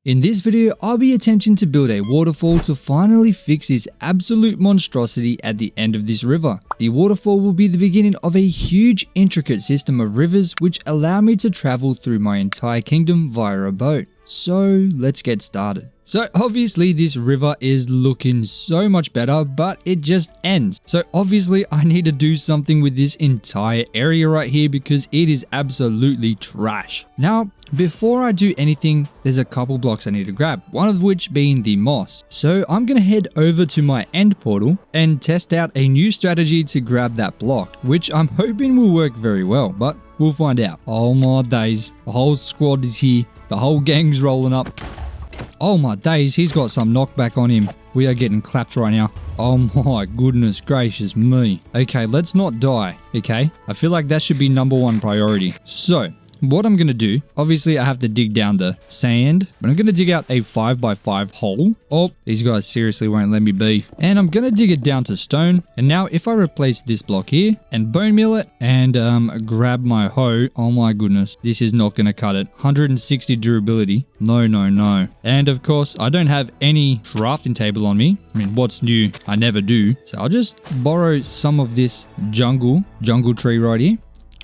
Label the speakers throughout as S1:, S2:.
S1: In this video, I'll be attempting to build a waterfall to finally fix this absolute monstrosity at the end of this river. The waterfall will be the beginning of a huge intricate system of rivers which allow me to travel through my entire kingdom via a boat. So let's get started. So obviously this river is looking so much better, but it just ends. So obviously I need to do something with this entire area right here because it is absolutely trash. Now, before I do anything, there's a couple blocks I need to grab, one of which being the moss. So I'm going to head over to my end portal and test out a new strategy to grab that block, which I'm hoping will work very well, but we'll find out. Oh my days, the whole squad is here. The whole gang's rolling up. Oh my days, he's got some knockback on him. We are getting clapped right now. Oh my goodness gracious me. Okay, let's not die, okay? I feel like that should be #1 priority. So, what I'm going to do, obviously I have to dig down the sand, but I'm going to dig out a 5x5 hole. Oh, these guys seriously won't let me be. And I'm going to dig it down to stone. And now if I replace this block here and bone meal it and grab my hoe, oh my goodness, this is not going to cut it. 160 durability. No, no, no. And of course, I don't have any crafting table on me. I mean, what's new? I never do. So I'll just borrow some of this jungle tree right here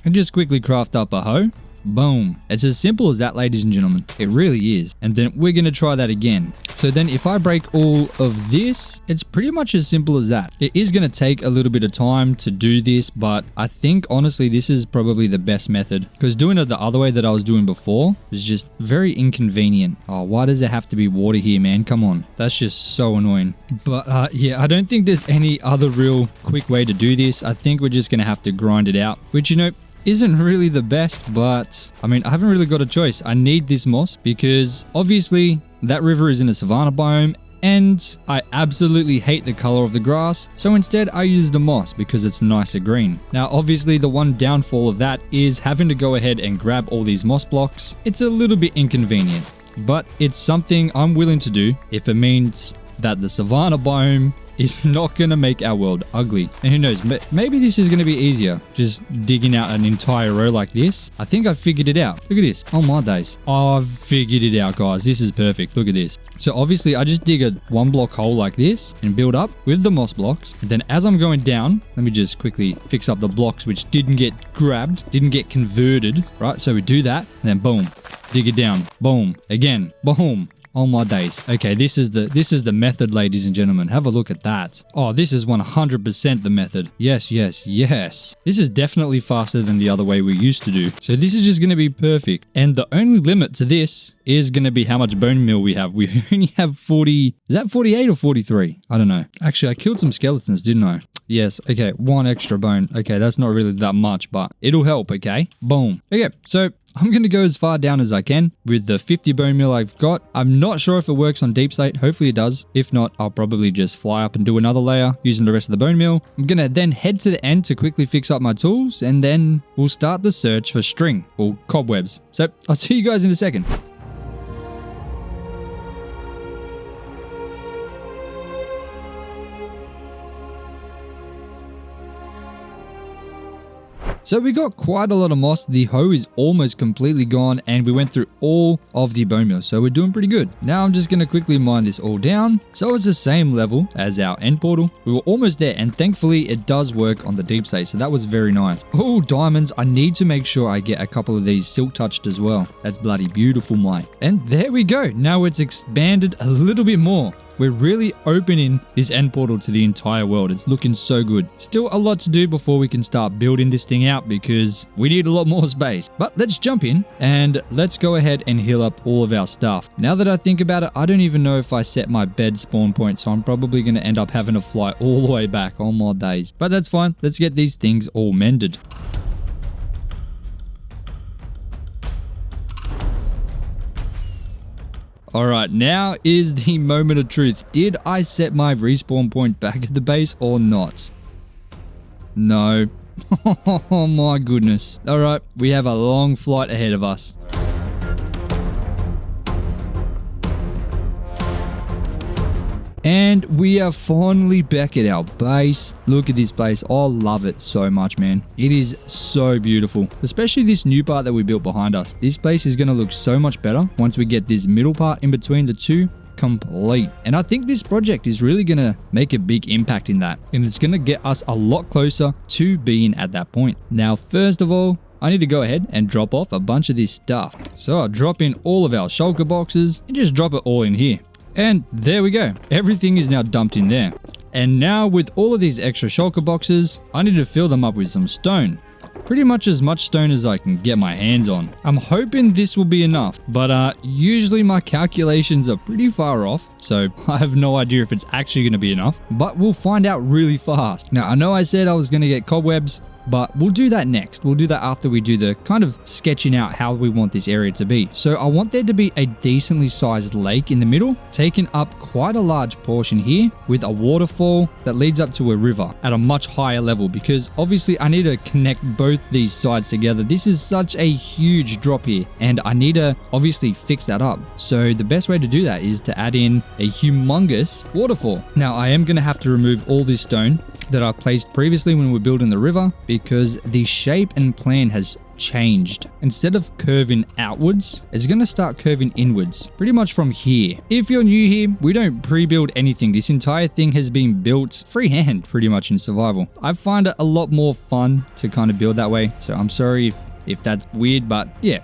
S1: and just quickly craft up a hoe. Boom. It's as simple as that, ladies and gentlemen. It really is. And then we're going to try that again. So then if I break all of this, it's pretty much as simple as that. It is going to take a little bit of time to do this, but I think honestly this is probably the best method because doing it the other way that I was doing before was just very inconvenient. Oh, why does it have to be water here, man? Come on. That's just so annoying. But yeah, I don't think there's any other real quick way to do this. I think we're just going to have to grind it out, which, you know, isn't really the best, but I mean, I haven't really got a choice. I need this moss because obviously that river is in a savanna biome and I absolutely hate the color of the grass. So instead I use the moss because it's nicer green. Now, obviously the one downfall of that is having to go ahead and grab all these moss blocks. It's a little bit inconvenient, but it's something I'm willing to do if it means that the savanna biome is not going to make our world ugly. And who knows, maybe this is going to be easier. Just digging out an entire row like this. I think I figured it out. Look at this. Oh my days. I've figured it out, guys. This is perfect. Look at this. So obviously I just dig a 1-block hole like this and build up with the moss blocks. And then as I'm going down, let me just quickly fix up the blocks which didn't get grabbed, didn't get converted, right? So we do that and then boom, dig it down. Boom. Again. Boom. Oh my days. Okay, this is the method, ladies and gentlemen. Have a look at that. Oh, this is 100% the method. Yes, yes, yes. This is definitely faster than the other way we used to do. So this is just going to be perfect. And the only limit to this is going to be how much bone meal we have. We only have 40. Is that 48 or 43? I don't know. Actually, I killed some skeletons, didn't I? Yes, okay, 1 extra bone. Okay, that's not really that much, but it'll help, okay? Boom. Okay, so I'm going to go as far down as I can with the 50 bone meal I've got. I'm not sure if it works on deep slate. Hopefully it does. If not, I'll probably just fly up and do another layer using the rest of the bone meal. I'm going to then head to the end to quickly fix up my tools, and then we'll start the search for string or cobwebs. So I'll see you guys in a second. So we got quite a lot of moss. The hoe is almost completely gone and we went through all of the bone meal. So we're doing pretty good. Now I'm just going to quickly mine this all down. So it's the same level as our end portal. We were almost there and thankfully it does work on the deep slate. So that was very nice. Oh, diamonds. I need to make sure I get a couple of these silk touched as well. That's bloody beautiful, mate. And there we go. Now it's expanded a little bit more. We're really opening this end portal to the entire world. It's looking so good. Still a lot to do before we can start building this thing out because we need a lot more space. But let's jump in and let's go ahead and heal up all of our stuff. Now that I think about it, I don't even know if I set my bed spawn point, so I'm probably going to end up having to fly all the way back on my days. But that's fine. Let's get these things all mended. Alright, now is the moment of truth. Did I set my respawn point back at the base or not? No. Oh my goodness. Alright, we have a long flight ahead of us. And we are finally back at our base. Look at this base. I love it so much, man. It is so beautiful, especially this new part that we built behind us. This base is going to look so much better once we get this middle part in between the two complete. And I think this project is really going to make a big impact in that. And it's going to get us a lot closer to being at that point. Now, first of all, I need to go ahead and drop off a bunch of this stuff. So I'll drop in all of our shulker boxes and just drop it all in here. And there we go. Everything is now dumped in there. And now with all of these extra shulker boxes, I need to fill them up with some stone. Pretty much as much stone as I can get my hands on. I'm hoping this will be enough, but usually my calculations are pretty far off, so I have no idea if it's actually going to be enough, but we'll find out really fast. Now, I know I said I was going to get cobwebs, but we'll do that next. We'll do that after we do the kind of sketching out how we want this area to be. So I want there to be a decently sized lake in the middle, taking up quite a large portion here with a waterfall that leads up to a river at a much higher level, because obviously I need to connect both these sides together. This is such a huge drop here and I need to obviously fix that up. So the best way to do that is to add in a humongous waterfall. Now I am going to have to remove all this stone that I placed previously when we were building the river, because the shape and plan has changed. Instead of curving outwards, it's going to start curving inwards, pretty much from here. If you're new here, we don't pre-build anything. This entire thing has been built freehand pretty much in survival. I find it a lot more fun to kind of build that way, so I'm sorry if that's weird, but yeah,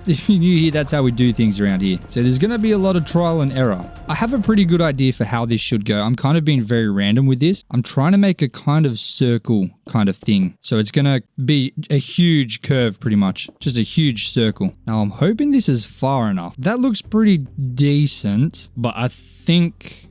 S1: if you're new here, that's how we do things around here. So there's going to be a lot of trial and error. I have a pretty good idea for how this should go. I'm kind of being very random with this. I'm trying to make a kind of circle kind of thing. So it's going to be a huge curve pretty much, just a huge circle. Now I'm hoping this is far enough. That looks pretty decent, but I think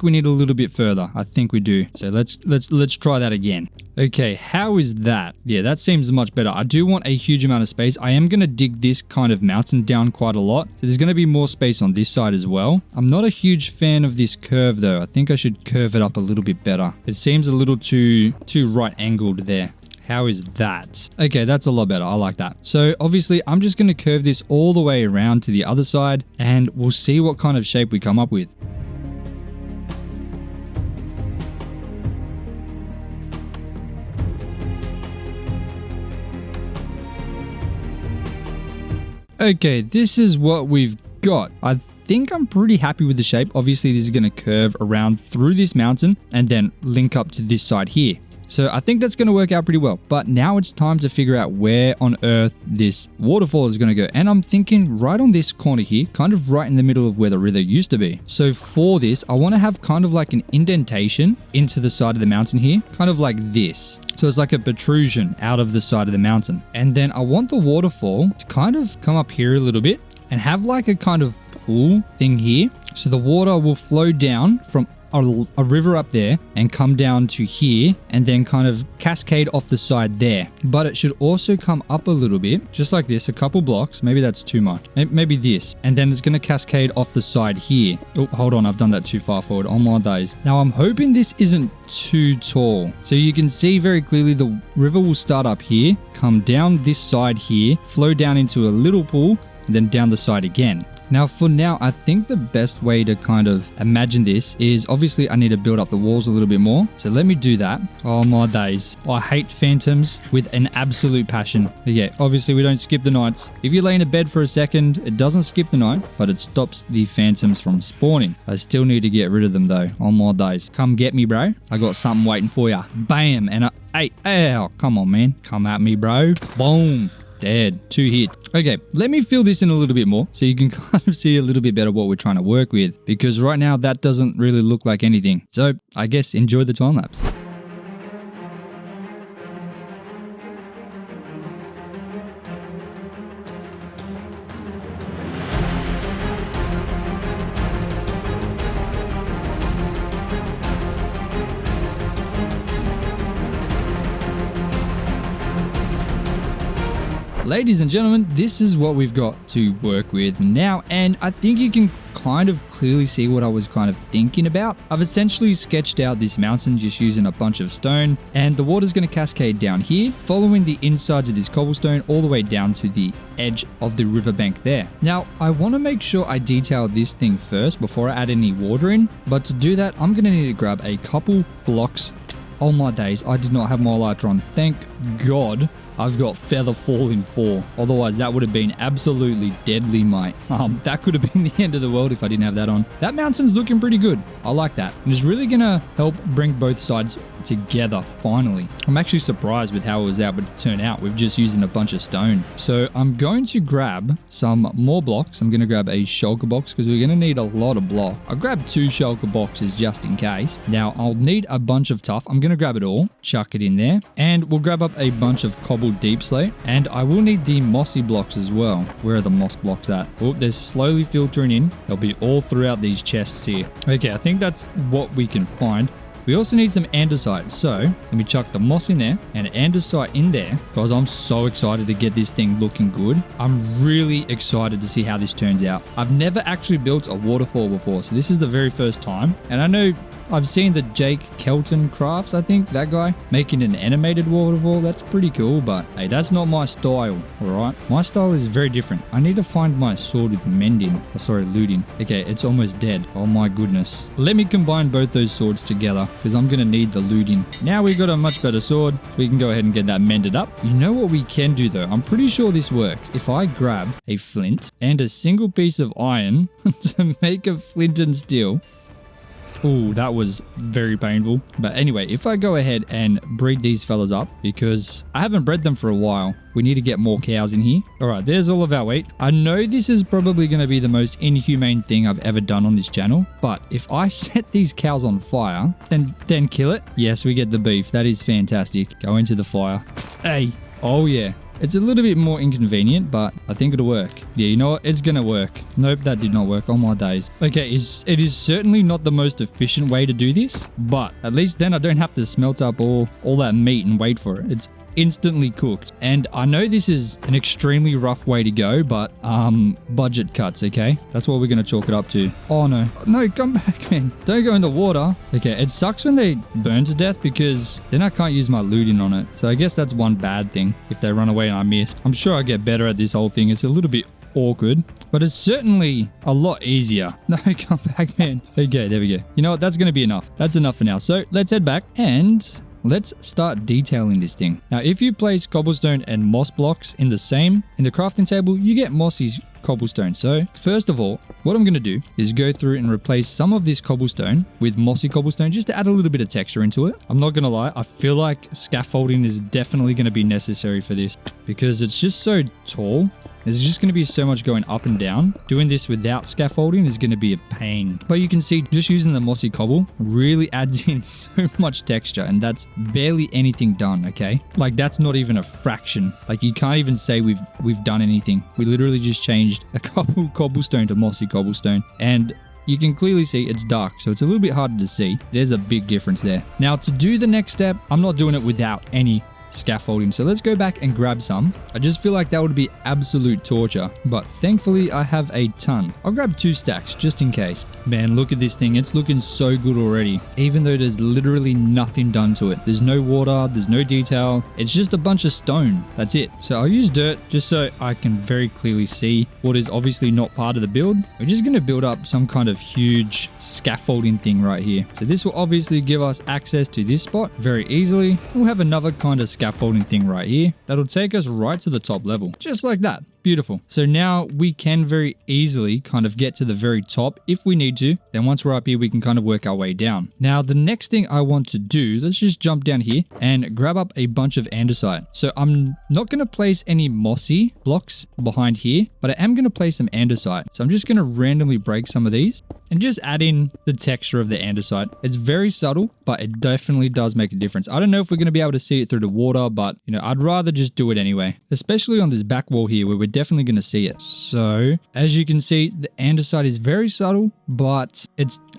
S1: we need a little bit further. I think we do. So let's try that again. Okay, how is that? Yeah, that seems much better. I do want a huge amount of space. I am going to dig this kind of mountain down quite a lot. So there's going to be more space on this side as well. I'm not a huge fan of this curve though. I think I should curve it up a little bit better. It seems a little too right angled there. How is that? Okay, that's a lot better. I like that. So obviously I'm just going to curve this all the way around to the other side and we'll see what kind of shape we come up with. Okay, this is what we've got. I think I'm pretty happy with the shape. Obviously, this is going to curve around through this mountain and then link up to this side here. So I think that's going to work out pretty well. But now it's time to figure out where on earth this waterfall is going to go. And I'm thinking right on this corner here, kind of right in the middle of where the river used to be. So for this, I want to have kind of like an indentation into the side of the mountain here, kind of like this. So it's like a protrusion out of the side of the mountain. And then I want the waterfall to kind of come up here a little bit and have like a kind of pool thing here. So the water will flow down from a river up there and come down to here and then kind of cascade off the side there. But it should also come up a little bit, just like this, a couple blocks. Maybe that's too much. Maybe this. And then it's going to cascade off the side here. Oh, hold on. I've done that too far forward. Oh my days. Now I'm hoping this isn't too tall. So you can see very clearly the river will start up here, come down this side here, flow down into a little pool, and then down the side again. Now for now, I think the best way to kind of imagine this is obviously I need to build up the walls a little bit more. So let me do that. Oh my days. I hate phantoms with an absolute passion. But yeah, obviously we don't skip the nights. If you lay in a bed for a second, it doesn't skip the night, but it stops the phantoms from spawning. I still need to get rid of them though. Oh my days. Come get me, bro. I got something waiting for you. Bam. And ow, come on, man. Come at me, bro. Boom. Dead. 2 hits. Okay, let me fill this in a little bit more so you can kind of see a little bit better what we're trying to work with, because right now that doesn't really look like anything. So I guess enjoy the time lapse. ladies and gentlemen, this is what we've got to work with now, and I think you can kind of clearly see what I was kind of thinking about. I've essentially sketched out this mountain just using a bunch of stone, and the water's going to cascade down here, following the insides of this cobblestone all the way down to the edge of the riverbank there. Now, I want to make sure I detail this thing first before I add any water in, but to do that, I'm going to need to grab a couple blocks. Oh my days, I did not have my lighter on. Thank God I've got feather falling 4. Otherwise, that would have been absolutely deadly, mate. That could have been the end of the world if I didn't have that on. That mountain's looking pretty good. I like that. And it's really going to help bring both sides together, finally. I'm actually surprised with how it was able to turn out with just using a bunch of stone. So I'm going to grab some more blocks. I'm going to grab a shulker box because we're going to need a lot of block. I'll grab 2 shulker boxes just in case. Now, I'll need a bunch of tuff. I'm going to grab it all, chuck it in there, and we'll grab up a bunch of cobbled deep slate, and I will need the mossy blocks as well. Where are the moss blocks at? Oh, they're slowly filtering in. They'll be all throughout these chests here. Okay, I think that's what we can find. We also need some andesite, so let me chuck the moss in there and andesite in there because I'm so excited to get this thing looking good. I'm really excited to see how this turns out. I've never actually built a waterfall before, so this is the very first time, and I know I've seen the Jake Kelton Crafts, I think, that guy, making an animated waterfall. That's pretty cool, but hey, that's not my style, alright? My style is very different. I need to find my sword with mending. Oh, sorry, looting. Okay, it's almost dead. Oh my goodness. Let me combine both those swords together because I'm going to need the looting. Now we've got a much better sword. We can go ahead and get that mended up. You know what we can do though? I'm pretty sure this works. If I grab a flint and a single piece of iron to make a flint and steel. Ooh, that was very painful. But anyway, if I go ahead and breed these fellas up, because I haven't bred them for a while, we need to get more cows in here. All right, there's all of our wheat. I know this is probably going to be the most inhumane thing I've ever done on this channel, but if I set these cows on fire, then kill it, yes, we get the beef. That is fantastic. Go into the fire. Hey, oh yeah. It's a little bit more inconvenient, but I think it'll work. Yeah, you know what? It's gonna work. Nope, that did not work. Oh my days. Okay, it is certainly not the most efficient way to do this, but at least then I don't have to smelt up all that meat and wait for it. It's instantly cooked. And I know this is an extremely rough way to go, but budget cuts, okay? That's what we're gonna chalk it up to. Oh no. No, come back, man. Don't go in the water. Okay, it sucks when they burn to death because then I can't use my looting on it. So I guess that's one bad thing if they run away and I miss. I'm sure I get better at this whole thing. It's a little bit awkward, but it's certainly a lot easier. No, come back, man. Okay, there we go. You know what? That's gonna be enough. That's enough for now. So let's head back and let's start detailing this thing. Now, if you place cobblestone and moss blocks in the crafting table, you get mossy cobblestone. So first of all, what I'm going to do is go through and replace some of this cobblestone with mossy cobblestone just to add a little bit of texture into it. I'm not going to lie, I feel like scaffolding is definitely going to be necessary for this because it's just so tall. There's just going to be so much going up and down. Doing this without scaffolding is going to be a pain. But you can see just using the mossy cobble really adds in so much texture, and that's barely anything done, okay? Like that's not even a fraction. Like you can't even say we've done anything. We literally just changed a couple cobblestone to mossy cobblestone, and you can clearly see it's dark, so it's a little bit harder to see. There's a big difference there. Now to do the next step, I'm not doing it without any scaffolding, so let's go back and grab some. I just feel like that would be absolute torture, but thankfully I have a ton. I'll grab 2 stacks just in case. Man, look at this thing. It's looking so good already, even though there's literally nothing done to it. There's no water, there's no detail. It's just a bunch of stone. That's it. So I'll use dirt just so I can very clearly see what is obviously not part of the build. We're just going to build up some kind of huge scaffolding thing right here. So this will obviously give us access to this spot very easily. We'll have another kind of scaffolding thing right here that'll take us right to the top level, just like that. Beautiful. So now we can very easily kind of get to the very top if we need to. Then once we're up here, we can kind of work our way down. Now, the next thing I want to do, let's just jump down here and grab up a bunch of andesite. So I'm not going to place any mossy blocks behind here, but I am going to place some andesite. So I'm just going to randomly break some of these and just add in the texture of the andesite. It's very subtle, but it definitely does make a difference. I don't know if we're going to be able to see it through the water, but you know, I'd rather just do it anyway, especially on this back wall here where we're definitely going to see it. So as you can see, the andesite is very subtle, but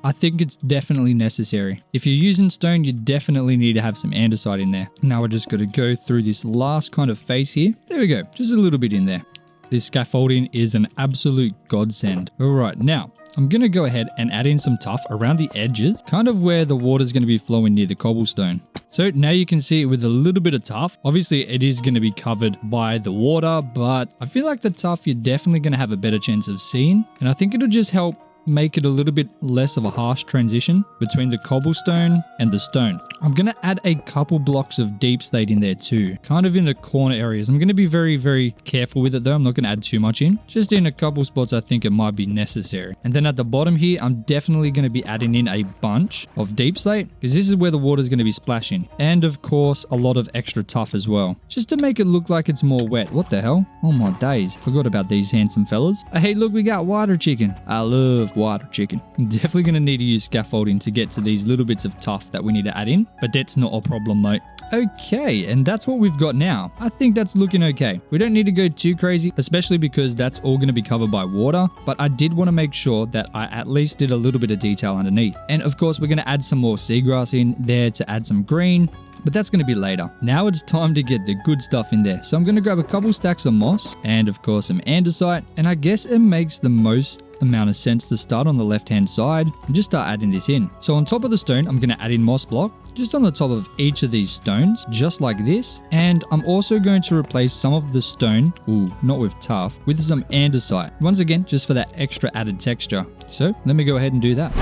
S1: I think it's definitely necessary. If you're using stone, you definitely need to have some andesite in there. Now we're just going to go through this last kind of face here. There we go, just a little bit in there. This scaffolding is an absolute godsend. All right, now I'm going to go ahead and add in some tuff around the edges, kind of where the water is going to be flowing near the cobblestone. So now you can see it with a little bit of tuff. Obviously, it is going to be covered by the water, but I feel like the tuff you're definitely going to have a better chance of seeing. And I think it'll just help make it a little bit less of a harsh transition between the cobblestone and the stone. I'm going to add a couple blocks of deep slate in there too, kind of in the corner areas. I'm going to be very, very careful with it though. I'm not going to add too much in. Just in a couple spots I think it might be necessary. And then at the bottom here, I'm definitely going to be adding in a bunch of deep slate because this is where the water is going to be splashing. And of course, a lot of extra tuff as well, just to make it look like it's more wet. What the hell? Oh my days. Forgot about these handsome fellas. Hey, look, we got water chicken. I love water chicken. I'm definitely going to need to use scaffolding to get to these little bits of tuff that we need to add in, but that's not a problem, mate. Okay, and that's what we've got now. I think that's looking okay. We don't need to go too crazy, especially because that's all going to be covered by water, but I did want to make sure that I at least did a little bit of detail underneath. And of course, we're going to add some more seagrass in there to add some green, but that's going to be later. Now it's time to get the good stuff in there. So I'm going to grab a couple stacks of moss and of course some andesite, and I guess it makes the most amount of sense to start on the left hand side and just start adding this in. So on top of the stone, I'm going to add in moss block just on the top of each of these stones, just like this. And I'm also going to replace some of the stone, not with tuff, with some andesite. Once again, just for that extra added texture. So let me go ahead and do that.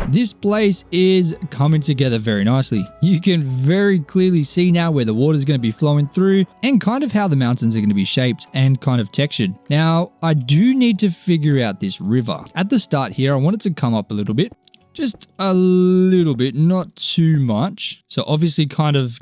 S1: This place is coming together very nicely. You can very clearly see now where the water is going to be flowing through and kind of how the mountains are going to be shaped and kind of textured. Now, I do need to figure out this river. At the start here, I want it to come up a little bit. Just a little bit, not too much. So obviously kind of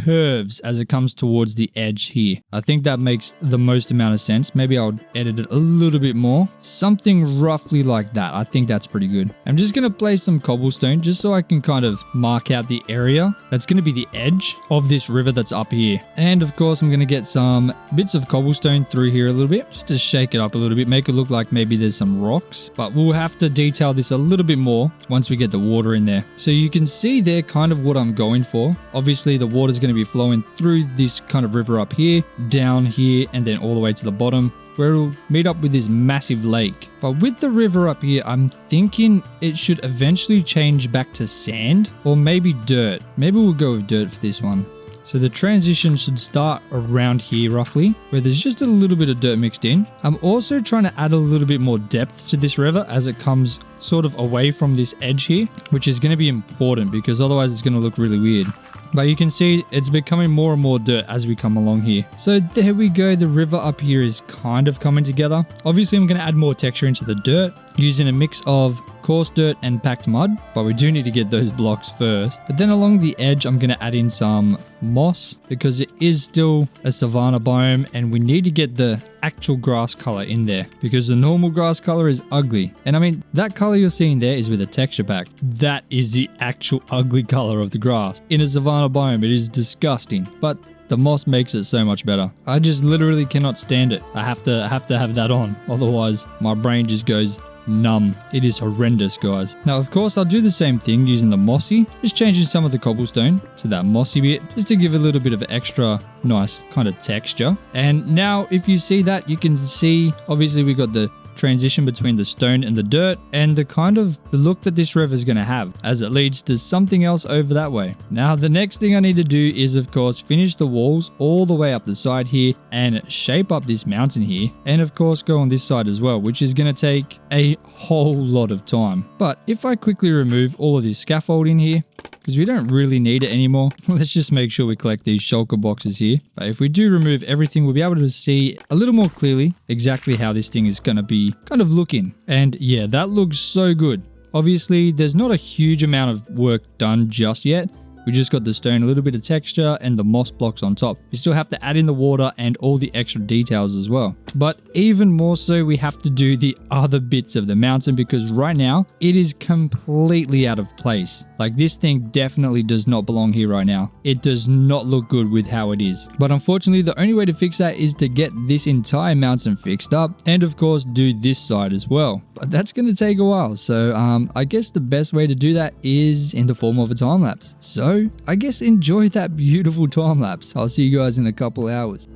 S1: curves as it comes towards the edge here. I think that makes the most amount of sense. Maybe I'll edit it a little bit more. Something roughly like that. I think that's pretty good. I'm just going to place some cobblestone just so I can kind of mark out the area that's going to be the edge of this river that's up here. And of course, I'm going to get some bits of cobblestone through here a little bit just to shake it up a little bit, make it look like maybe there's some rocks, but we'll have to detail this a little bit more once we get the water in there. So you can see there kind of what I'm going for. Obviously, the water's going to be flowing through this kind of river up here, down here, and then all the way to the bottom where it'll meet up with this massive lake. But with the river up here, I'm thinking it should eventually change back to sand or maybe dirt. Maybe we'll go with dirt for this one. So the transition should start around here roughly, where there's just a little bit of dirt mixed in. I'm also trying to add a little bit more depth to this river as it comes sort of away from this edge here, which is going to be important because otherwise it's going to look really weird. But you can see it's becoming more and more dirt as we come along here. So there we go. The river up here is kind of coming together. Obviously, I'm going to add more texture into the dirt using a mix of coarse dirt and packed mud, but we do need to get those blocks first. But then along the edge, I'm going to add in some moss because it is still a savanna biome and we need to get the actual grass color in there because the normal grass color is ugly. And I mean, that color you're seeing there is with a texture pack. That is the actual ugly color of the grass. In a savanna biome, it is disgusting, but the moss makes it so much better. I just literally cannot stand it. I have to have that on. Otherwise, my brain just goes numb. It is horrendous, guys. Now, of course, I'll do the same thing using the mossy, just changing some of the cobblestone to that mossy bit, just to give a little bit of extra nice kind of texture. And now, if you see that, you can see, obviously, we got the transition between the stone and the dirt and the kind of the look that this river is going to have as it leads to something else over that way. Now, the next thing I need to do is, of course, finish the walls all the way up the side here and shape up this mountain here. And of course, go on this side as well, which is going to take a whole lot of time. But if I quickly remove all of this scaffolding here, because we don't really need it anymore. Let's just make sure we collect these shulker boxes here. But if we do remove everything, we'll be able to see a little more clearly exactly how this thing is going to be kind of looking. And yeah, that looks so good. Obviously, there's not a huge amount of work done just yet, We just got the stone, a little bit of texture, and the moss blocks on top. We still have to add in the water and all the extra details as well. But even more so, we have to do the other bits of the mountain because right now it is completely out of place. Like, this thing definitely does not belong here right now. It does not look good with how it is. But unfortunately, the only way to fix that is to get this entire mountain fixed up and of course do this side as well. But that's going to take a while. So I guess the best way to do that is in the form of a time lapse. So I guess enjoy that beautiful time lapse. I'll see you guys in a couple hours.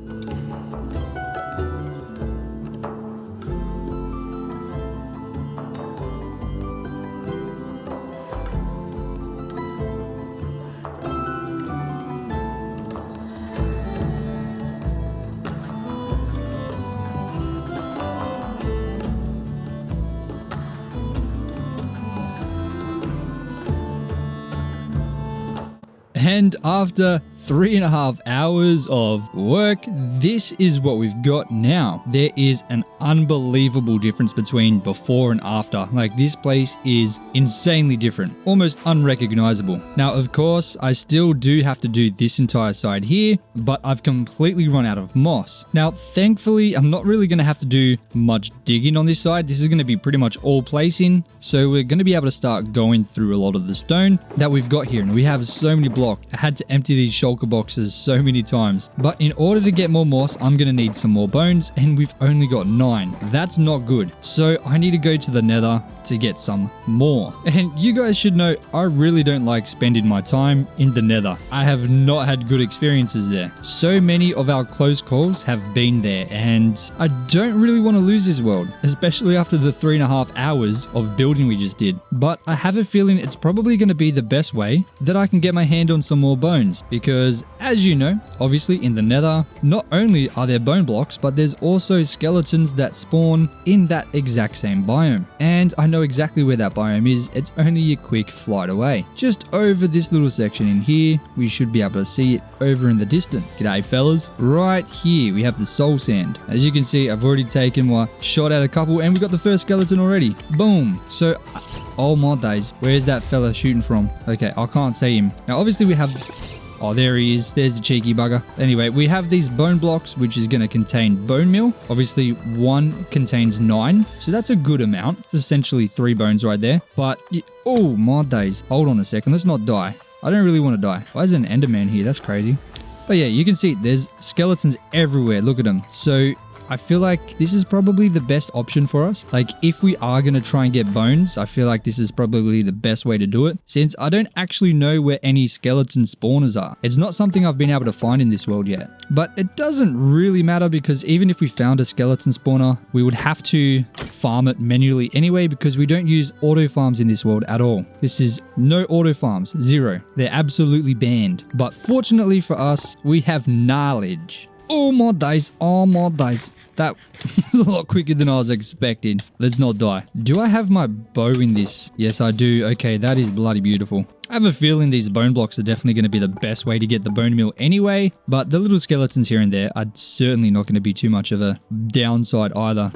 S1: And after 3.5 hours of work, this is what we've got now. There is an unbelievable difference between before and after. Like, this place is insanely different, almost unrecognizable. Now, of course, I still do have to do this entire side here, but I've completely run out of moss. Now, thankfully, I'm not really going to have to do much digging on this side. This is going to be pretty much all placing. So we're going to be able to start going through a lot of the stone that we've got here. And we have so many blocks. I had to empty these shulker boxes so many times. But in order to get more moss, I'm going to need some more bones. And we've only got 9. That's not good. So I need to go to the Nether to get some more. And you guys should know, I really don't like spending my time in the Nether. I have not had good experiences there. So many of our close calls have been there, and I don't really want to lose this world, especially after the 3.5 hours of building we just did. But I have a feeling it's probably going to be the best way that I can get my hand on some more bones, because as you know, obviously in the Nether, not only are there bone blocks, but there's also skeletons that spawn in that exact same biome. And I know exactly where that biome is. It's only a quick flight away. Just over this little section in here, we should be able to see it over in the distance. G'day fellas. Right here, we have the soul sand. As you can see, I've already taken one, shot at a couple, and we got the first skeleton already. Boom. So, oh my days, where's that fella shooting from? Okay, I can't see him. Now, obviously we have... Oh, there he is. There's the cheeky bugger. Anyway, we have these bone blocks, which is going to contain bone meal. Obviously, 1 contains 9. So that's a good amount. It's essentially 3 bones right there. But, oh my days. Hold on a second. Let's not die. I don't really want to die. Why is there an Enderman here? That's crazy. But yeah, you can see there's skeletons everywhere. Look at them. So I feel like this is probably the best option for us. Like, if we are going to try and get bones, I feel like this is probably the best way to do it, since I don't actually know where any skeleton spawners are. It's not something I've been able to find in this world yet. But it doesn't really matter, because even if we found a skeleton spawner, we would have to farm it manually anyway, because we don't use auto farms in this world at all. This is no auto farms, 0. They're absolutely banned. But fortunately for us, we have knowledge. Oh my days, oh my days. That was a lot quicker than I was expecting. Let's not die. Do I have my bow in this? Yes, I do. Okay, that is bloody beautiful. I have a feeling these bone blocks are definitely going to be the best way to get the bone meal anyway, but the little skeletons here and there are certainly not going to be too much of a downside either.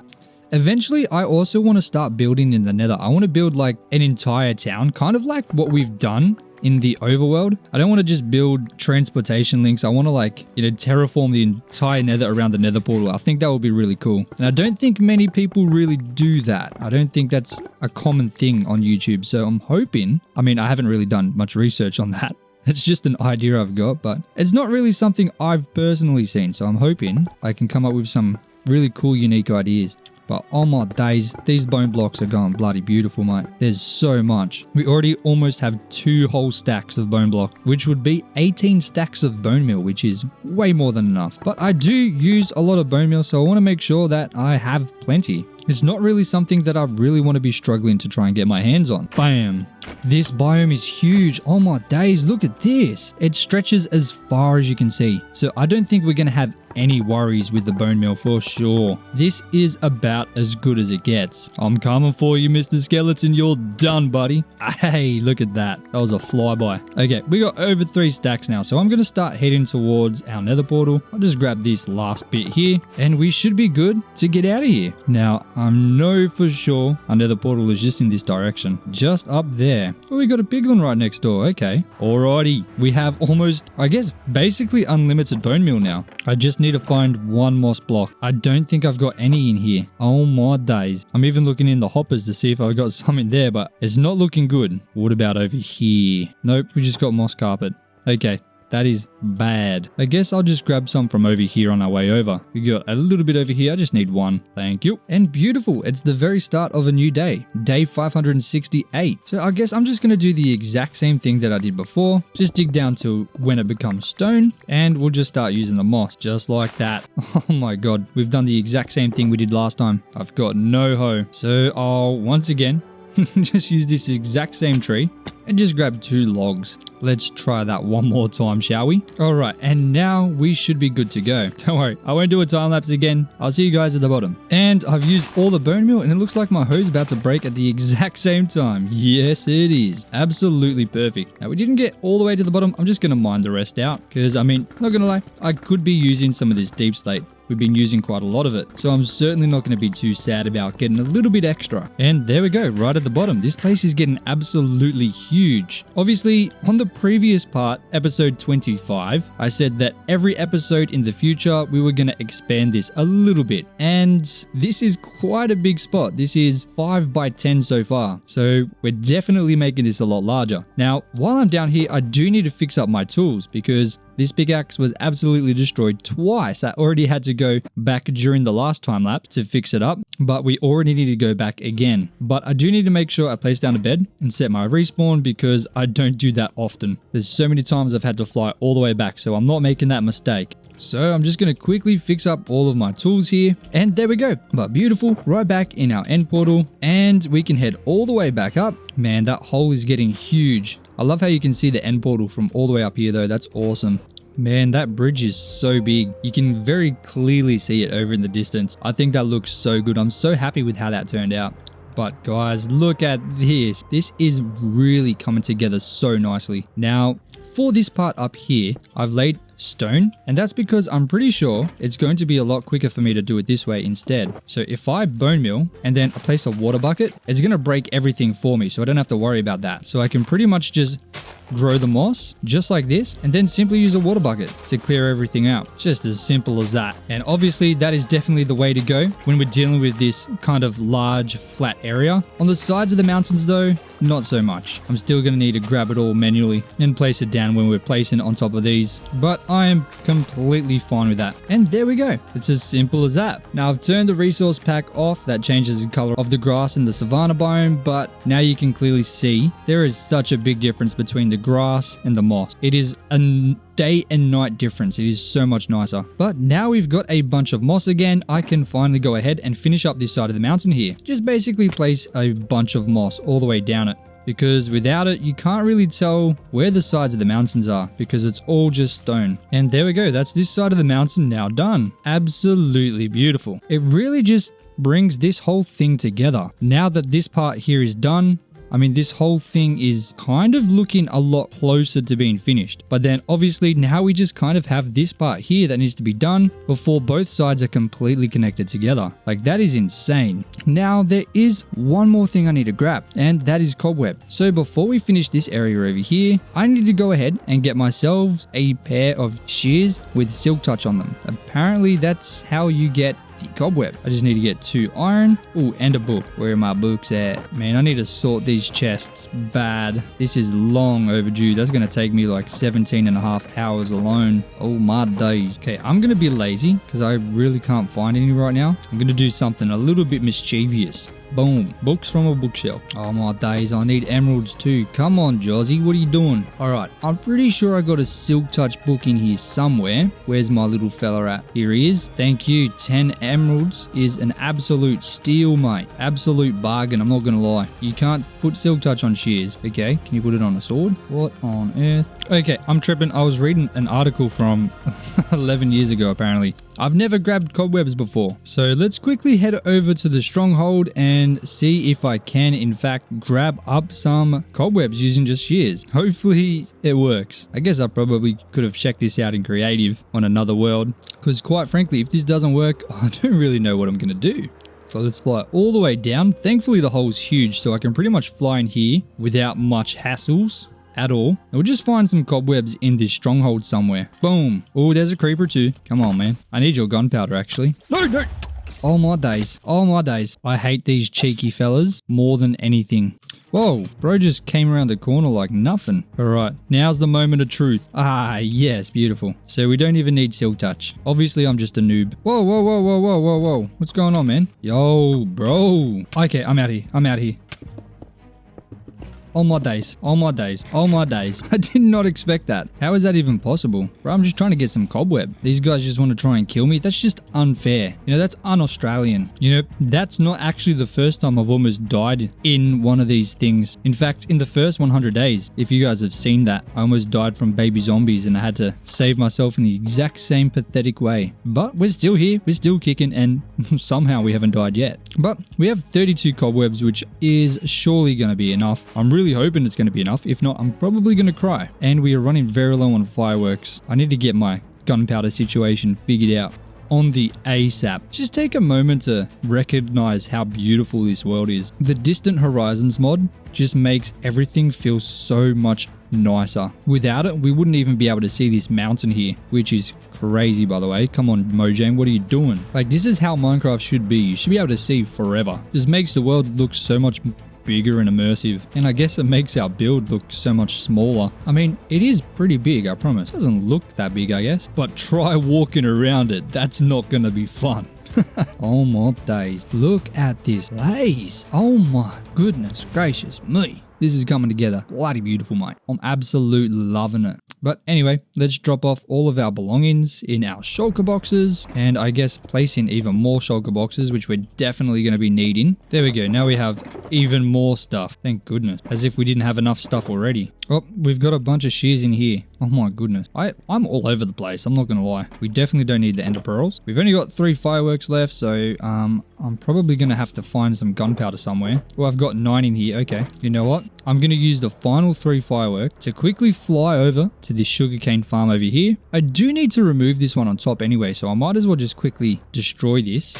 S1: Eventually, I also want to start building in the Nether. I want to build like an entire town, kind of like what we've done in the overworld. I don't want to just build transportation links. I want to, like, terraform the entire Nether around the Nether portal. I think that would be really cool. And I don't think many people really do that. I don't think that's a common thing on YouTube. So I'm hoping, I mean, I haven't really done much research on that. It's just an idea I've got, but it's not really something I've personally seen. So I'm hoping I can come up with some really cool, unique ideas. But oh my days, these bone blocks are going bloody beautiful, mate. There's so much. We already almost have 2 whole stacks of bone block, which would be 18 stacks of bone meal, which is way more than enough. But I do use a lot of bone meal, so I want to make sure that I have plenty. It's not really something that I really want to be struggling to try and get my hands on. Bam. This biome is huge. Oh my days, look at this. It stretches as far as you can see. So I don't think we're going to have any worries with the bone meal for sure. This is about as good as it gets. I'm coming for you, Mr. Skeleton. You're done, buddy. Hey, look at that. That was a flyby. Okay, we got over 3 stacks now. So I'm going to start heading towards our Nether portal. I'll just grab this last bit here and we should be good to get out of here. Now, I know for sure our nether portal is just in this direction. Just up there. Oh, we got a piglin right next door. Okay. Alrighty. We have almost, I guess, basically unlimited bone meal now. I just need to find one moss block. I don't think I've got any in here. Oh my days. I'm even looking in the hoppers to see if I've got some in there, but it's not looking good. What about over here? Nope, we just got moss carpet. Okay. That is bad. I guess I'll just grab some from over here on our way over. We got a little bit over here. I just need one. Thank you. And beautiful. It's the very start of a new day. Day 568. So I guess I'm just going to do the exact same thing that I did before. Just dig down to when it becomes stone. And we'll just start using the moss. Just like that. Oh my god. We've done the exact same thing we did last time. I've got no hoe. So I'll once again just use this exact same tree. And just grab 2 logs. Let's try that one more time, shall we? Alright, and now we should be good to go. Don't worry, I won't do a time lapse again. I'll see you guys at the bottom. And I've used all the bone meal and it looks like my hoe is about to break at the exact same time. Yes, it is. Absolutely perfect. Now, we didn't get all the way to the bottom. I'm just going to mine the rest out. Because, I mean, not going to lie, I could be using some of this deep slate. We've been using quite a lot of it, so I'm certainly not going to be too sad about getting a little bit extra. And there we go, right at the bottom. This place is getting absolutely huge. Obviously, on the previous part, episode 25, I said that every episode in the future, we were going to expand this a little bit. And this is quite a big spot. This is 5 by 10 so far. So we're definitely making this a lot larger. Now, while I'm down here, I do need to fix up my tools because this pickaxe was absolutely destroyed twice. I already had to go back during the last time lapse to fix it up, but we already need to go back again. But I do need to make sure I place down a bed and set my respawn because I don't do that often. There's so many times I've had to fly all the way back, so I'm not making that mistake. So I'm just going to quickly fix up all of my tools here. And there we go. But beautiful, right back in our end portal. And we can head all the way back up. Man, that hole is getting huge. I love how you can see the end portal from all the way up here though. That's awesome. Man, that bridge is so big. You can very clearly see it over in the distance. I think that looks so good. I'm so happy with how that turned out. But guys, look at this. This is really coming together so nicely. Now, for this part up here, I've laid stone, and that's because I'm pretty sure it's going to be a lot quicker for me to do it this way instead. So if I bone meal and then I place a water bucket, it's going to break everything for me, so I don't have to worry about that. So I can pretty much just grow the moss just like this and then simply use a water bucket to clear everything out. Just as simple as that. And obviously that is definitely the way to go when we're dealing with this kind of large flat area. On the sides of the mountains though, not so much. I'm still going to need to grab it all manually and place it down when we're placing it on top of these, but I am completely fine with that. And there we go. It's as simple as that. Now I've turned the resource pack off. That changes the color of the grass in the savanna biome, but now you can clearly see there is such a big difference between the grass and the moss. It is a day and night difference. It is so much nicer. But now we've got a bunch of moss again, I can finally go ahead and finish up this side of the mountain here. Just basically place a bunch of moss all the way down it, because without it you can't really tell where the sides of the mountains are because it's all just stone. And there we go, that's this side of the mountain now done. Absolutely beautiful. It really just brings this whole thing together. Now that this part here is done, I mean, this whole thing is kind of looking a lot closer to being finished. But then obviously now we just kind of have this part here that needs to be done before both sides are completely connected together. Like, that is insane. Now there is one more thing I need to grab, and that is cobweb. So before we finish this area over here, I need to go ahead and get myself a pair of shears with silk touch on them. Apparently that's how you get the cobweb. I just need to get 2 iron. Ooh, and a book. Where are my books at? Man, I need to sort these chests bad. This is long overdue. That's going to take me like 17.5 hours alone. Oh my days. Okay, I'm going to be lazy because I really can't find any right now. I'm going to do something a little bit mischievous. Boom. Books from a bookshelf. Oh my days, I need emeralds too. Come on, Jozzy, what are you doing? Alright, I'm pretty sure I got a silk touch book in here somewhere. Where's my little fella at? Here he is. Thank you. 10 emeralds is an absolute steal, mate. Absolute bargain, I'm not gonna lie. You can't put silk touch on shears. Okay, can you put it on a sword? What on earth? Okay, I'm tripping. I was reading an article from 11 years ago, apparently. I've never grabbed cobwebs before. So let's quickly head over to the stronghold and see if I can, in fact, grab up some cobwebs using just shears. Hopefully it works. I guess I probably could have checked this out in creative on another world, because quite frankly, if this doesn't work, I don't really know what I'm going to do. So let's fly all the way down. Thankfully, the hole's huge, so I can pretty much fly in here without much hassles at all. And we'll just find some cobwebs in this stronghold somewhere. Boom. Oh, there's a creeper too. Come on, man. I need your gunpowder, actually. No, no. Oh my days. Oh my days. I hate these cheeky fellas more than anything. Whoa, bro just came around the corner like nothing. Alright, now's the moment of truth. Ah, yes, beautiful. So we don't even need silk touch. Obviously, I'm just a noob. Whoa, whoa, whoa, whoa, whoa, whoa, whoa. What's going on, man? Yo, bro. Okay, I'm out here. I'm out here. Oh my days. Oh my days. Oh my days. I did not expect that. How is that even possible? Bro, I'm just trying to get some cobweb. These guys just want to try and kill me. That's just unfair. You know, that's un-Australian. You know, that's not actually the first time I've almost died in one of these things. In fact, in the first 100 days, if you guys have seen that, I almost died from baby zombies and I had to save myself in the exact same pathetic way. But we're still here. We're still kicking and somehow we haven't died yet. But we have 32 cobwebs, which is surely going to be enough. I'm really hoping it's going to be enough. If not, I'm probably going to cry. And we are running very low on fireworks. I need to get my gunpowder situation figured out on the ASAP. Just take a moment to recognize how beautiful this world is. The Distant Horizons mod just makes everything feel so much nicer. Without it, we wouldn't even be able to see this mountain here, which is crazy, by the way. Come on, Mojang, what are you doing? Like, this is how Minecraft should be. You should be able to see forever. Just makes the world look so much bigger and immersive. And I guess it makes our build look so much smaller. I mean, it is pretty big, I promise. It doesn't look that big, I guess. But try walking around it. That's not gonna be fun. Oh my days. Look at this place. Oh my goodness gracious me. This is coming together. Bloody beautiful, mate. I'm absolutely loving it. But anyway, let's drop off all of our belongings in our shulker boxes and I guess place in even more shulker boxes, which we're definitely going to be needing. There we go. Now we have even more stuff. Thank goodness. As if we didn't have enough stuff already. Oh, we've got a bunch of shears in here. Oh my goodness. I'm all over the place. I'm not going to lie. We definitely don't need the ender pearls. We've only got 3 fireworks left, so I'm probably going to have to find some gunpowder somewhere. Well, I've got 9 in here. Okay. You know what? I'm going to use the final 3 firework to quickly fly over to this sugarcane farm over here. I do need to remove this one on top anyway, so I might as well just quickly destroy this.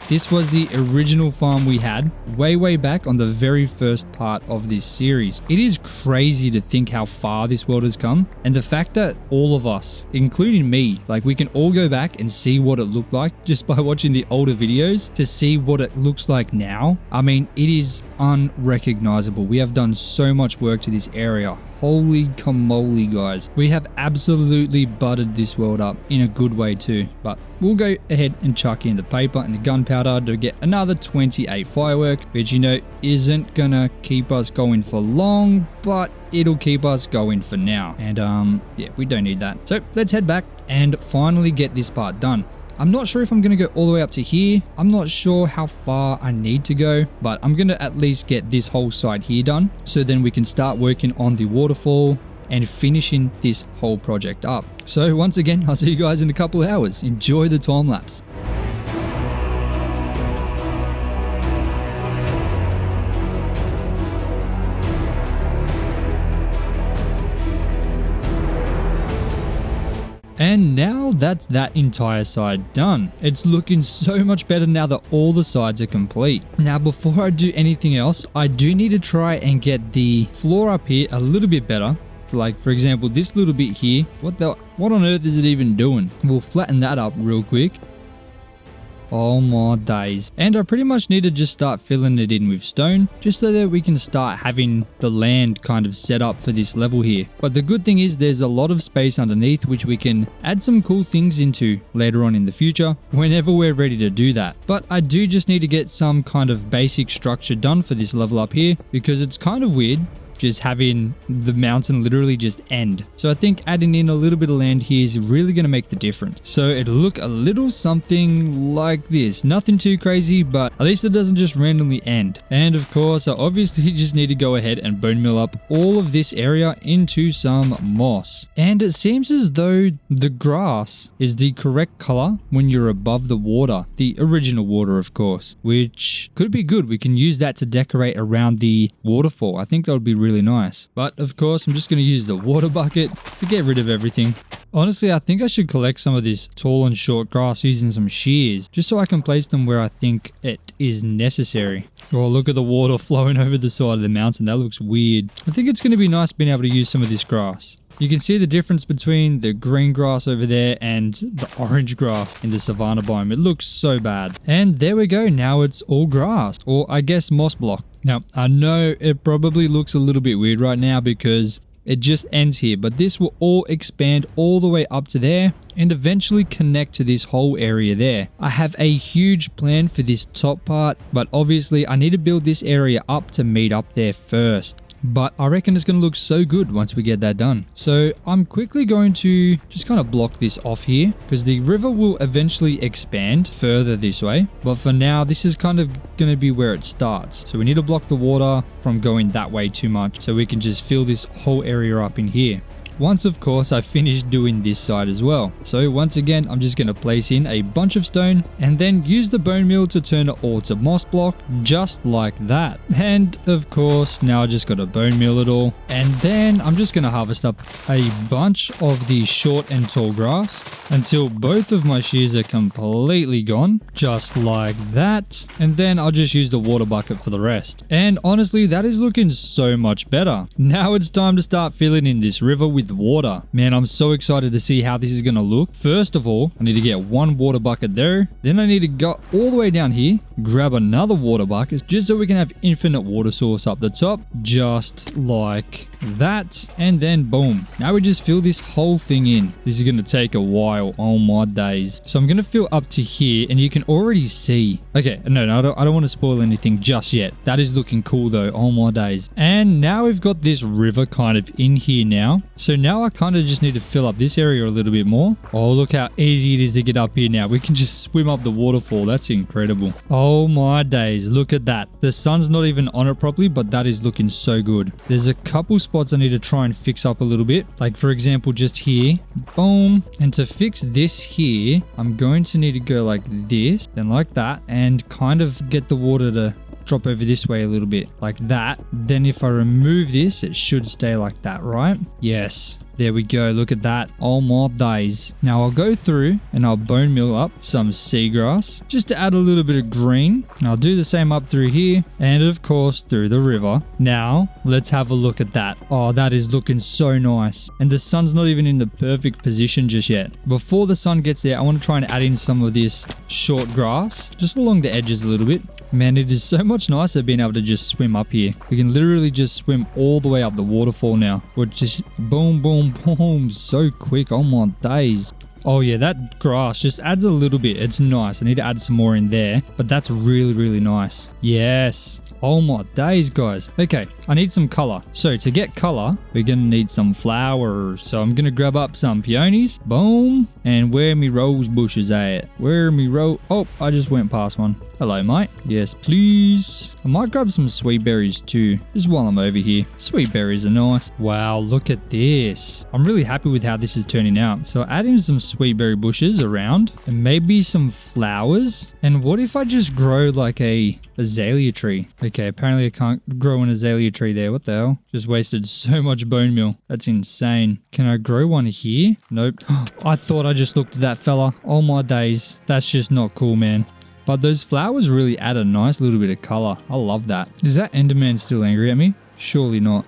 S1: This was the original farm we had way back on the very first part of this series. It is crazy to think how far this world has come, and the fact that all of us, including me, like we can all go back and see what it looked like just by watching the older videos to see what it looks like now. I mean, it is unrecognizable. We have done so much work to this area. Holy camole, guys. We have absolutely buttered this world up in a good way too. But we'll go ahead and chuck in the paper and the gunpowder to get another 28 fireworks, which, you know, isn't gonna keep us going for long, but it'll keep us going for now. And yeah, we don't need that. So let's head back and finally get this part done. I'm not sure if I'm going to go all the way up to here. I'm not sure how far I need to go, but I'm going to at least get this whole side here done. So then we can start working on the waterfall and finishing this whole project up. So once again, I'll see you guys in a couple of hours. Enjoy the time lapse. And now that's that entire side done. It's looking so much better now that all the sides are complete. Now, before I do anything else, I do need to try and get the floor up here a little bit better. Like, for example, this little bit here. What on earth is it even doing? We'll flatten that up real quick. Oh my days. And I pretty much need to just start filling it in with stone, just so that we can start having the land kind of set up for this level here. But the good thing is there's a lot of space underneath which we can add some cool things into later on in the future, whenever we're ready to do that. But I do just need to get some kind of basic structure done for this level up here, because it's kind of weird just having the mountain literally just end. So I think adding in a little bit of land here is really going to make the difference. So it'll look a little something like this. Nothing too crazy, but at least it doesn't just randomly end. And of course, I obviously just need to go ahead and bone meal up all of this area into some moss. And it seems as though the grass is the correct color when you're above the water. The original water, of course, which could be good. We can use that to decorate around the waterfall. I think that would be really really nice. But of course, I'm just going to use the water bucket to get rid of everything. Honestly, I think I should collect some of this tall and short grass using some shears, just so I can place them where I think it is necessary. Oh, look at the water flowing over the side of the mountain. That looks weird. I think it's going to be nice being able to use some of this grass. You can see the difference between the green grass over there and the orange grass in the savanna biome. It looks so bad. And there we go. Now it's all grass, or I guess moss block. Now, I know it probably looks a little bit weird right now because it just ends here, but this will all expand all the way up to there and eventually connect to this whole area there. I have a huge plan for this top part, but obviously I need to build this area up to meet up there first. But I reckon it's going to look so good once we get that done. So I'm quickly going to just kind of block this off here because the river will eventually expand further this way. But for now, this is kind of going to be where it starts. So we need to block the water from going that way too much so we can just fill this whole area up in here. Once, of course, I finished doing this side as well. So once again, I'm just going to place in a bunch of stone and then use the bone meal to turn it all to moss block, just like that. And of course, now I just got to bone meal it all. And then I'm just going to harvest up a bunch of the short and tall grass until both of my shears are completely gone, just like that. And then I'll just use the water bucket for the rest. And honestly, that is looking so much better. Now it's time to start filling in this river with water. Man, I'm so excited to see how this is going to look. First of all, I need to get one water bucket there. Then I need to go all the way down here, grab another water bucket just so we can have infinite water source up the top, just like that. And then boom. Now we just fill this whole thing in. This is going to take a while. Oh my days. So I'm going to fill up to here and you can already see. Okay, no, I don't want to spoil anything just yet. That is looking cool though. Oh my days. And now we've got this river kind of in here now. So now I kind of just need to fill up this area a little bit more. Oh, look how easy it is to get up here now. We can just swim up the waterfall. That's incredible. Oh my days. Look at that. The sun's not even on it properly, but that is looking so good. There's a couple spots I need to try and fix up a little bit. Like for example, just here. Boom. And to fix this here, I'm going to need to go like this, then like that, and kind of get the water to drop over this way a little bit like that. Then if I remove this, it should stay like that, right? Yes. There we go. Look at that. Oh my days. Now I'll go through and I'll bone meal up some seagrass just to add a little bit of green. And I'll do the same up through here and of course through the river. Now let's have a look at that. Oh, that is looking so nice. And the sun's not even in the perfect position just yet. Before the sun gets there, I want to try and add in some of this short grass just along the edges a little bit. Man, it is so much nicer being able to just swim up here. We can literally just swim all the way up the waterfall now. We're just boom, boom, boom, so quick. Oh my days. Oh yeah, that grass just adds a little bit. It's nice. I need to add some more in there, but that's really, really nice. Yes. Oh my days, guys. Okay, I need some color. So to get color, we're going to need some flowers. So I'm going to grab up some peonies. Boom. And where me rose bushes at? Where me rose? Oh, I just went past one. Hello, mate. Yes, please. I might grab some sweet berries too, just while I'm over here. Sweet berries are nice. Wow, look at this. I'm really happy with how this is turning out. So add in some sweet berry bushes around and maybe some flowers. And what if I just grow like a azalea tree? Okay, apparently I can't grow an azalea tree there. What the hell? Just wasted so much bone meal. That's insane. Can I grow one here? Nope. I thought I just looked at that fella. Oh my days. That's just not cool, man. But those flowers really add a nice little bit of color. I love that. Is that Enderman still angry at me? Surely not.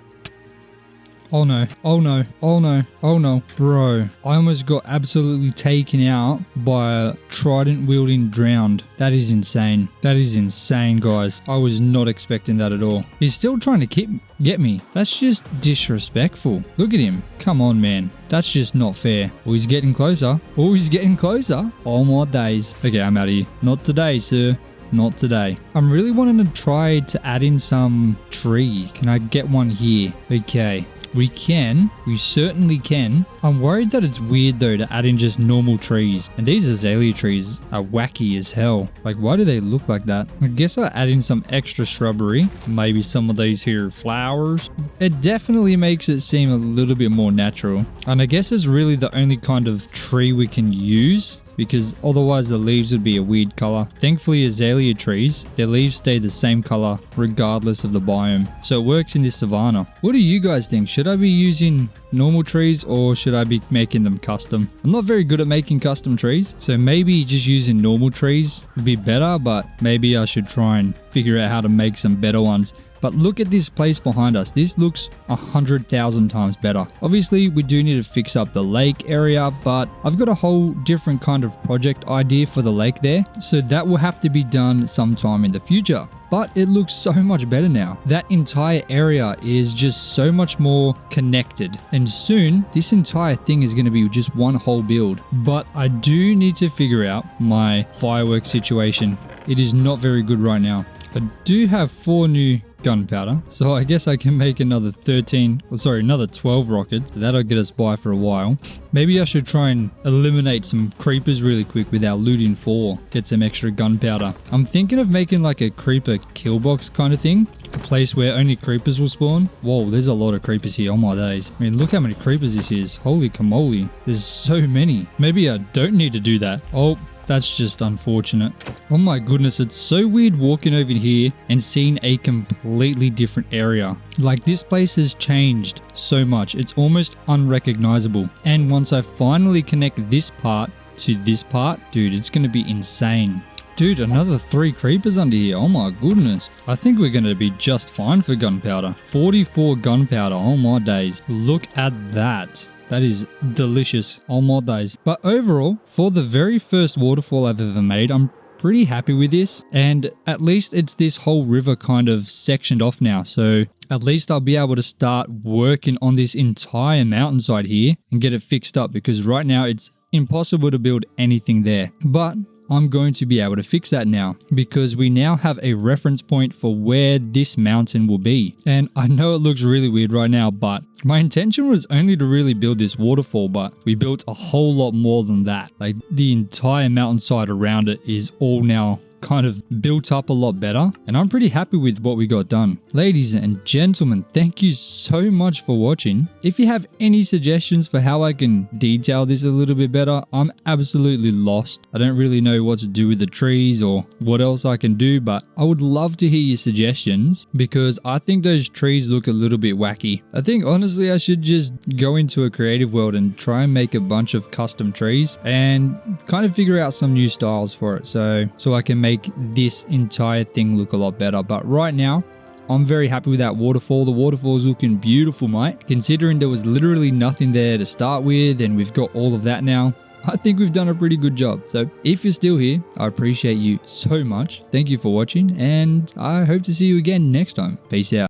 S1: Oh no, oh no, oh no, oh no. Bro, I almost got absolutely taken out by a trident wielding drowned. That is insane. That is insane, guys. I was not expecting that at all. He's still trying to get me. That's just disrespectful. Look at him. Come on, man. That's just not fair. Oh, he's getting closer. Oh, he's getting closer. Oh my days. Okay, I'm out of here. Not today, sir. Not today. I'm really wanting to try to add in some trees. Can I get one here? Okay. We can. We certainly can. I'm worried that it's weird though to add in just normal trees. And these azalea trees are wacky as hell. Like, why do they look like that? I guess I'll add in some extra shrubbery. Maybe some of these here flowers. It definitely makes it seem a little bit more natural. And I guess it's really the only kind of tree we can use, because otherwise the leaves would be a weird color. Thankfully azalea trees, their leaves stay the same color regardless of the biome. So it works in this savanna. What do you guys think? Should I be using normal trees or should I be making them custom? I'm not very good at making custom trees, so maybe just using normal trees would be better, but maybe I should try and figure out how to make some better ones. But look at this place behind us. This looks 100,000 times better. Obviously, we do need to fix up the lake area, but I've got a whole different kind of project idea for the lake there. So that will have to be done sometime in the future. But it looks so much better now. That entire area is just so much more connected. And soon, this entire thing is going to be just one whole build. But I do need to figure out my fireworks situation. It is not very good right now. I do have 4 new gunpowder, so I guess I can make another 12 rockets. That'll get us by for a while. Maybe I should try and eliminate some creepers really quick with our looting 4. Get some extra gunpowder. I'm thinking of making like a creeper kill box kind of thing. A place where only creepers will spawn. Whoa, there's a lot of creepers here. Oh my days. I mean, look how many creepers this is. Holy camoli. There's so many. Maybe I don't need to do that. Oh, that's just unfortunate. Oh my goodness, it's so weird walking over here and seeing a completely different area. Like, this place has changed so much. It's almost unrecognizable. And once I finally connect this part to this part, dude, it's going to be insane. Dude, another 3 creepers under here. Oh my goodness. I think we're going to be just fine for gunpowder. 44 gunpowder. Oh my days. Look at that. That is delicious. Oh my days. But overall, for the very first waterfall I've ever made, I'm pretty happy with this. And at least it's this whole river kind of sectioned off now. So at least I'll be able to start working on this entire mountainside here and get it fixed up, because right now it's impossible to build anything there. But I'm going to be able to fix that now, because we now have a reference point for where this mountain will be. And I know it looks really weird right now, but my intention was only to really build this waterfall, but we built a whole lot more than that. Like, the entire mountainside around it is all now kind of built up a lot better, and I'm pretty happy with what we got done. Ladies and gentlemen, thank you so much for watching. If you have any suggestions for how I can detail this a little bit better, I'm absolutely lost. I don't really know what to do with the trees or what else I can do, but I would love to hear your suggestions, because I think those trees look a little bit wacky. I think honestly I should just go into a creative world and try and make a bunch of custom trees and kind of figure out some new styles for it, so I can make this entire thing look a lot better. But right now, I'm very happy with that waterfall. The waterfall is looking beautiful, mate. Considering there was literally nothing there to start with, and we've got all of that now, I think we've done a pretty good job. So if you're still here, I appreciate you so much. Thank you for watching, and I hope to see you again next time. Peace out.